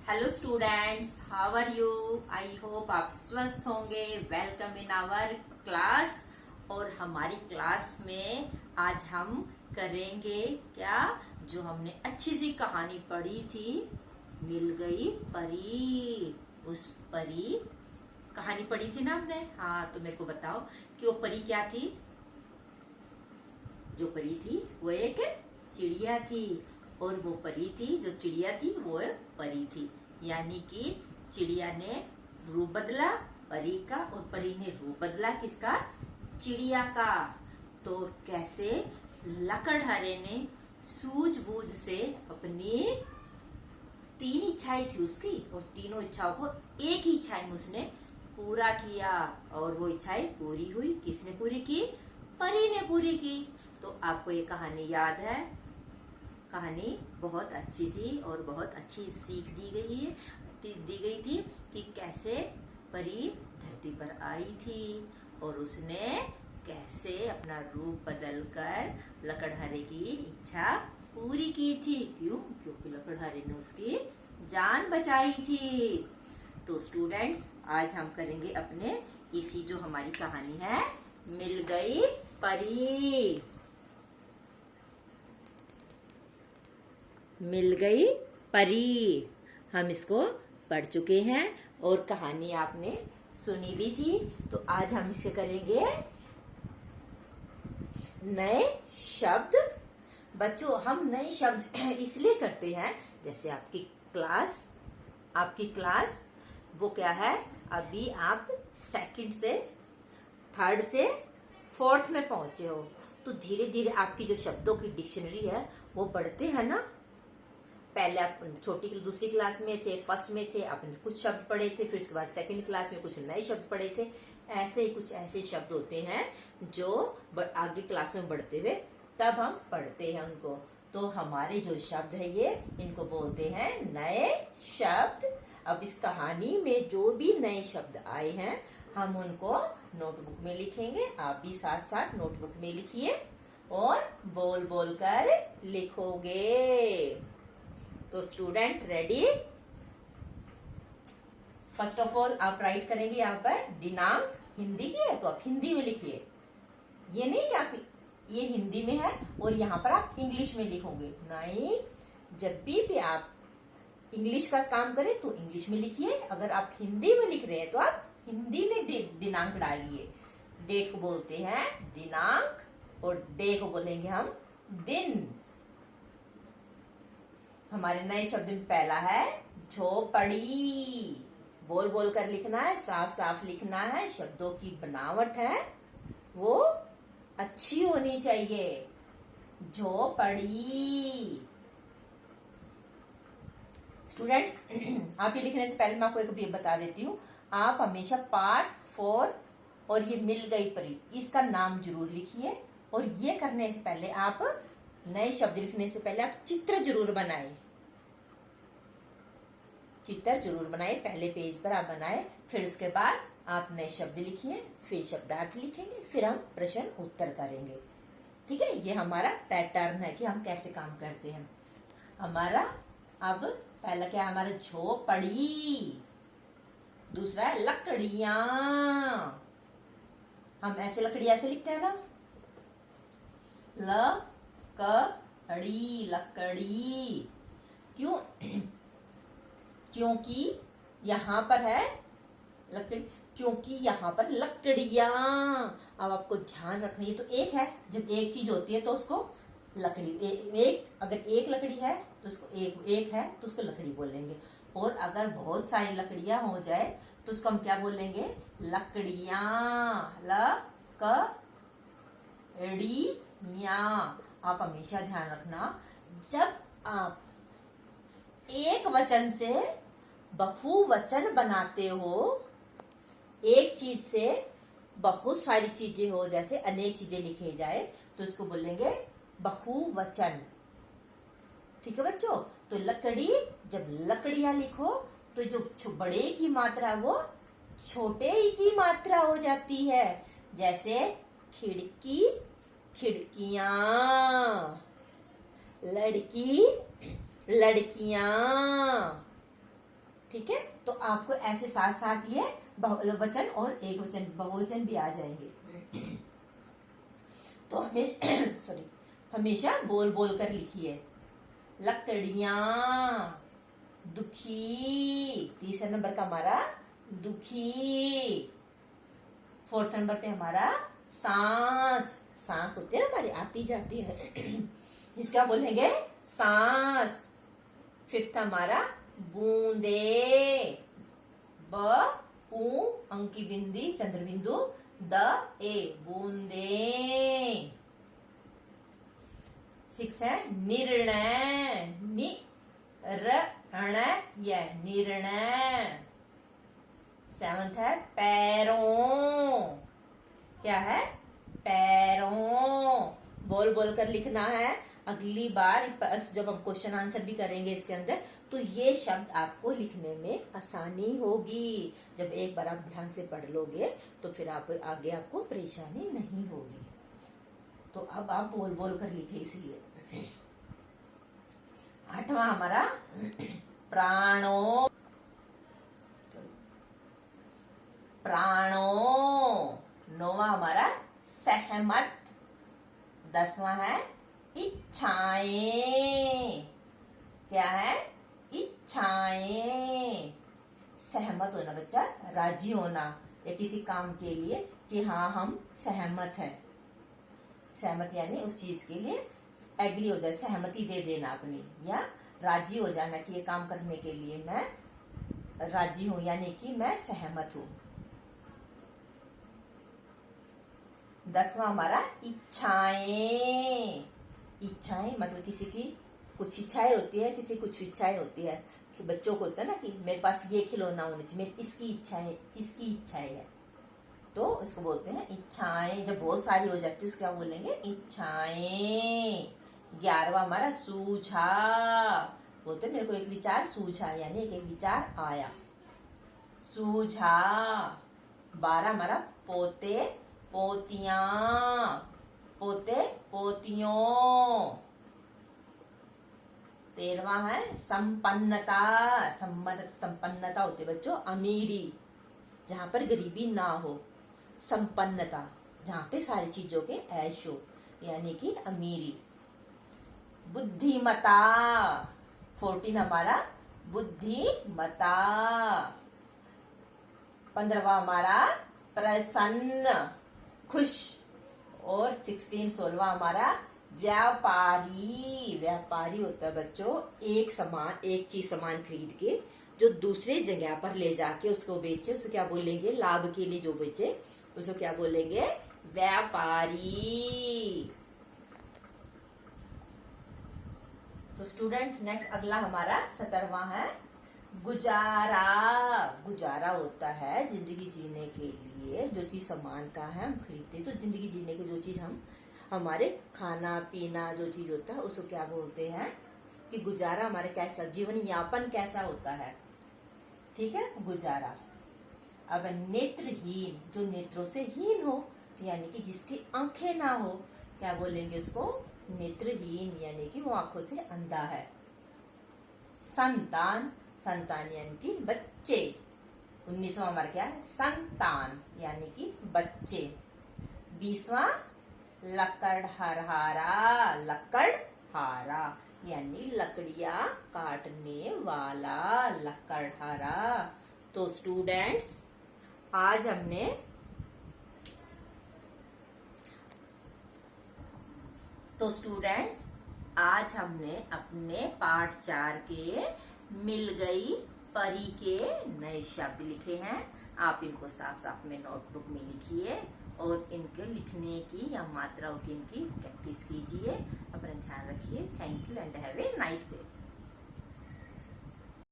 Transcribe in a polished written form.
Hello students, how are you? I hope आप स्वस्थ होंगे। Welcome in our class. और हमारी क्लास में आज हम करेंगे क्या, जो हमने अच्छी सी कहानी पढ़ी थी, मिल गई परी। उस परी कहानी पढ़ी थी ना आपने? हाँ, तो मेरे को बताओ कि वो परी क्या थी। जो परी थी वो एक चिड़िया थी, और वो परी थी, जो चिड़िया थी वो परी थी। यानी कि चिड़िया ने रूप बदला परी का, और परी ने रूप बदला किसका? चिड़िया का। तो कैसे लकड़हारे ने सूझबूझ से अपनी तीन इच्छाएं थी उसकी, और तीनों इच्छाओं को एक ही इच्छा में उसने पूरा किया, और वो इच्छाएं पूरी हुई। किसने पूरी की? परी ने पूरी की। तो आपको ये कहानी याद है? कहानी बहुत अच्छी थी और बहुत अच्छी सीख दी गई थी कि कैसे परी धरती पर आई थी, और उसने कैसे अपना रूप बदलकर लकड़हारे की इच्छा पूरी की थी। क्यों? क्योंकि लकड़हारे ने उसकी जान बचाई थी। तो स्टूडेंट्स, आज हम करेंगे अपने इसी जो हमारी कहानी है, मिल गई परी। मिल गई परी, हम इसको पढ़ चुके हैं और कहानी आपने सुनी भी थी। तो आज हम इसे करेंगे नए शब्द। बच्चों, हम नए शब्द इसलिए करते हैं, जैसे आपकी क्लास वो क्या है, अभी आप सेकंड से थर्ड से फोर्थ में पहुंचे हो, तो धीरे धीरे आपकी जो शब्दों की डिक्शनरी है वो बढ़ते हैं ना। पहले आप दूसरी क्लास में थे, फर्स्ट में थे, आपने कुछ शब्द पढ़े थे, फिर उसके बाद सेकंड क्लास में कुछ नए शब्द पढ़े थे। ऐसे ही कुछ ऐसे शब्द होते हैं जो आगे क्लास में बढ़ते हुए तब हम पढ़ते हैं उनको। तो हमारे जो शब्द है ये, इनको बोलते हैं नए शब्द। अब इस कहानी में जो भी नए शब्द आए हैं, हम उनको नोटबुक में लिखेंगे। आप भी साथ साथ नोटबुक में लिखिए और बोल बोल कर लिखोगे। तो student ready? First of all आप राइट करेंगे यहाँ पर दिनांक। हिंदी की है तो आप हिंदी में लिखिए। ये नहीं कि आप ये हिंदी में है और यहाँ पर आप इंग्लिश में लिखोगे, नहीं। जब भी आप इंग्लिश का काम करें तो इंग्लिश में लिखिए। अगर आप हिंदी में लिख रहे हैं तो आप हिंदी में दिनांक डालिए। डेट को बोलते हैं दिनांक, और डे को बोलेंगे हम दिन। हमारे नए शब्द में पहला है झोपड़ी। बोल बोल कर लिखना है, साफ साफ लिखना है। शब्दों की बनावट है वो अच्छी होनी चाहिए। झोपड़ी। स्टूडेंट्स, आप ये लिखने से पहले मैं आपको एक भी बता देती हूँ। आप हमेशा पार्ट 4 और ये मिल गई परी, इसका नाम जरूर लिखिए। और ये करने से पहले आप नए शब्द लिखने से पहले आप चित्र जरूर बनाए। चित्र जरूर बनाए, पहले पेज पर आप बनाए, फिर उसके बाद आप नए शब्द लिखिए, फिर शब्दार्थ लिखेंगे, फिर हम प्रश्न उत्तर करेंगे। ठीक है? ये हमारा पैटर्न है कि हम कैसे काम करते हैं। हमारा अब पहला क्या है, हमारा झोपड़ी। दूसरा है लकड़ियां। हम ऐसे लकड़ी ऐसे लिखते हैं ना, लकड़ी, लकड़ी। क्यों? क्योंकि यहाँ पर है लकड़ी, क्योंकि यहाँ पर लकड़ियां। अब आपको ध्यान रखना, ये तो एक है, जब एक चीज होती है तो उसको लकड़ी अगर एक लकड़ी है तो उसको एक है तो उसको लकड़ी बोलेंगे। और अगर बहुत सारी लकड़ियां हो जाए तो उसको हम क्या बोलेंगे? लकड़ियां। आप हमेशा ध्यान रखना, जब आप एक वचन से बहुवचन बनाते हो, एक चीज से बहुत सारी चीजें हो, जैसे अनेक चीजें लिखे जाए, तो इसको बोलेंगे बहुवचन। ठीक है बच्चों? तो लकड़ी, जब लकड़ियां लिखो तो जो बड़े की मात्रा वो छोटे की मात्रा हो जाती है। जैसे खिड़की, खिड़कियां। लड़की, लड़कियां। ठीक है, तो आपको ऐसे साथ साथ ये वचन और एक वचन बहुवचन भी आ जाएंगे। तो हमें सॉरी हमेशा बोल बोल कर लिखिए। लकड़ियां, दुखी, तीसरे नंबर का हमारा दुखी। फोर्थ नंबर पे हमारा सांस, सांस होती है ना हमारी आती जाती है, इसका बोलेंगे सांस। फिफ्थ हमारा बूंदे, ब उ अंकी बिंदी चंद्र बिंदु द ए बूंदे। सिक्स है निर्णय, नि यह निर्णय। सेवंथ है पैरों, क्या है पैरों, बोल बोल कर लिखना है। अगली बार जब हम क्वेश्चन आंसर भी करेंगे इसके अंदर, तो ये शब्द आपको लिखने में आसानी होगी। जब एक बार आप ध्यान से पढ़ लोगे तो फिर आप आगे आपको परेशानी नहीं होगी। तो अब आप बोल बोल कर लिखे इसलिए। आठवां हमारा प्राणों, प्राणों। नौवां हमारा सहमत। दसवां है इच्छाएं, क्या है इच्छाएं। सहमत होना बच्चा, राजी होना या किसी काम के लिए कि हाँ हम सहमत हैं। सहमत यानी उस चीज के लिए एग्री हो जाए, सहमति दे देना अपनी, या राजी हो जाना कि ये काम करने के लिए मैं राजी हूं, यानी कि मैं सहमत हूं। 10वां हमारा इच्छाएं। इच्छाएं मतलब किसी की कुछ इच्छाएं होती है, किसी कुछ इच्छाएं होती है। कि बच्चों को होता है ना कि मेरे पास ये खिलौना होना चाहिए, मेरी इसकी इच्छा है, इसकी इच्छाएं है, तो इसको बोलते हैं इच्छाएं। जब बहुत सारी हो जाती है उसको क्या बोलेंगे इच्छाएं। 11वां हमारा सूझा, बोलते हैं मेरे को एक विचार सूझा, यानी एक विचार आया, सूझा। 12 हमारा पोते पोतियां, पोते पोतियों। 13वां है संपन्नता। संपन्नता होती है बच्चों अमीरी, जहां पर गरीबी ना हो। संपन्नता जहां पे सारी चीजों के ऐश हो, यानी कि अमीरी। बुद्धिमता 14 हमारा बुद्धिमता। 15वां हमारा प्रसन्न खुश। और 16वां हमारा व्यापारी। व्यापारी होता है बच्चों एक चीज सामान खरीद के जो दूसरे जगह पर ले जाके उसको बेचे, उसको क्या बोलेंगे लाभ के लिए जो बेचे उसको क्या बोलेंगे व्यापारी। तो स्टूडेंट नेक्स्ट अगला हमारा 17वां है गुजारा। गुजारा होता है जिंदगी जीने के लिए, जो चीज सामान का है हम खरीदते, तो जिंदगी जीने की जो चीज हम हमारे खाना पीना जो चीज होता है उसको क्या बोलते हैं कि गुजारा हमारे कैसा जीवन यापन कैसा होता है, ठीक है गुजारा। अब नेत्रहीन जो नेत्रों से हीन हो, यानी कि जिसकी आंखें ना हो, क्या बोलेंगे उसको नेत्रहीन, यानी कि वो आंखों से अंधा है। संतान, संतान यानी कि बच्चे। 19वां हमारा क्या है संतान यानी कि बच्चे। 20वां लकड़हारा, लकड़हारा यानी लकड़ियां काटने वाला, लकड़हारा। तो स्टूडेंट्स आज हमने अपने पाठ 4 के मिल गई परी के नए शब्द लिखे हैं। आप इनको साफ साफ में नोटबुक में लिखिए और इनके लिखने की या मात्राओं की इनकी प्रैक्टिस कीजिए। अपना ध्यान रखिए। Thank you and have a nice day.